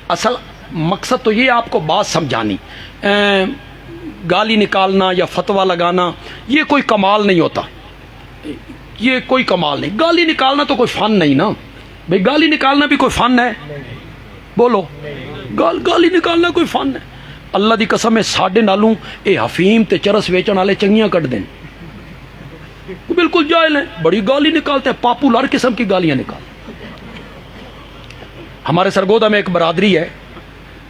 اصل مقصد تو یہ آپ کو بات سمجھانی، گالی نکالنا یا فتویٰ لگانا یہ کوئی کمال نہیں ہوتا، یہ کوئی کمال نہیں. گالی نکالنا تو کوئی فن نہیں نا بھئی، گالی نکالنا بھی کوئی فن ہے؟ بولو، گالی نکالنا کوئی فن ہے؟ اللہ دی قسم ہے ساڈے نالوں اے حفیم تے چرس ویچن والے چنگیاں کٹ دیں، بالکل جاہل ہیں، بڑی گالی نکالتے ہیں، پاپولر قسم کی گالیاں نکالتے. ہمارے سرگودا میں ایک برادری ہے،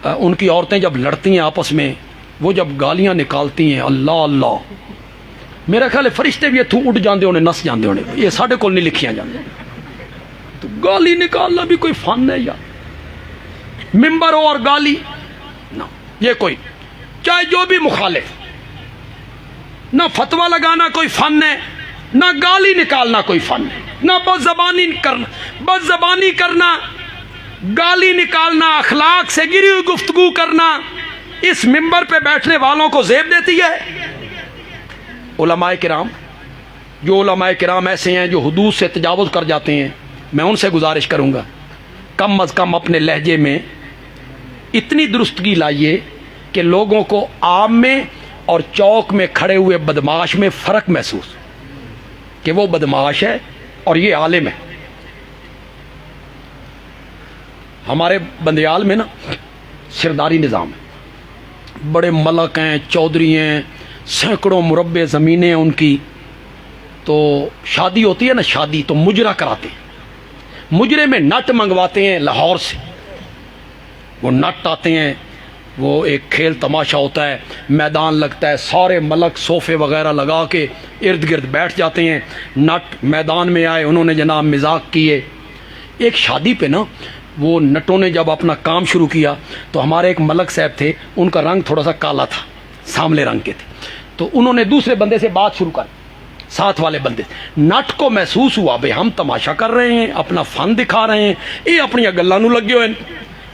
ان کی عورتیں جب لڑتی ہیں آپس میں، وہ جب گالیاں نکالتی ہیں، اللہ اللہ، میرا خیال ہے فرشتے بھی اتھوں اٹھ جاندے ہونے، نس جاندے ہونے، یہ ساڈے کول نہیں لکھیاں جاندے. تو گالی نکالنا بھی کوئی فن ہے یار؟ ممبر ہو اور گالی نہ، یہ کوئی، چاہے جو بھی مخالف، نہ فتویٰ لگانا کوئی فن ہے، نہ گالی نکالنا کوئی فن ہے، نہ بد زبانی کرنا، گالی نکالنا، اخلاق سے گری ہوئی گفتگو کرنا اس ممبر پہ بیٹھنے والوں کو زیب دیتی ہے. علماء کرام، جو علماء کرام ایسے ہیں جو حدود سے تجاوز کر جاتے ہیں، میں ان سے گزارش کروں گا کم از کم اپنے لہجے میں اتنی درستگی لائیے کہ لوگوں کو عام میں اور چوک میں کھڑے ہوئے بدماش میں فرق محسوس کہ وہ بدماش ہے اور یہ عالم ہے. ہمارے بندیال میں نا سرداری نظام ہے، بڑے ملک ہیں، چودھری ہیں، سینکڑوں مربع زمینیں ہیں ان کی. تو شادی ہوتی ہے نا، شادی تو مجرا کراتے ہیں، مجرے میں نٹ منگواتے ہیں لاہور سے، وہ نٹ آتے ہیں، وہ ایک کھیل تماشا ہوتا ہے، میدان لگتا ہے، سارے ملک صوفے وغیرہ لگا کے ارد گرد بیٹھ جاتے ہیں. نٹ میدان میں آئے، انہوں نے جناب مذاق کیے. ایک شادی پہ نا وہ نٹوں نے جب اپنا کام شروع کیا تو ہمارے ایک ملک صاحب تھے، ان کا رنگ تھوڑا سا کالا تھا، ساملے رنگ کے تھے، تو انہوں نے دوسرے بندے سے بات شروع کر، ساتھ والے بندے. نٹ کو محسوس ہوا بھئی ہم تماشا کر رہے ہیں، اپنا فن دکھا رہے ہیں، یہ اپنی گلاں نوں لگے ہوئے.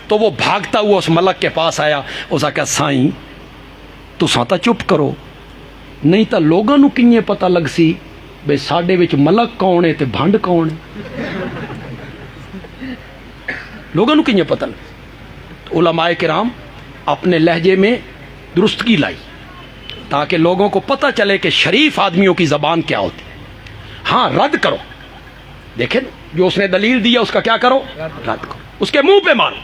تو وہ بھاگتا ہوا اس ملک کے پاس آیا، اس نے کہا سائیں تساں تا چپ کرو، نہیں تا لوگاں نوں کییں پتہ لگ سی بھئی ساڈے وچ ملک کون ہے تے بھنڈ کون ہے، لوگوں نوں کییں پتہ لگ. علماء کرام اپنے لہجے میں درستگی لائی تاکہ لوگوں کو پتہ چلے کہ شریف آدمیوں کی زبان کیا ہوتی ہے. ہاں رد کرو، دیکھیں جو اس نے دلیل دیا اس کا کیا کرو، رد کرو، اس کے منہ پہ مارو.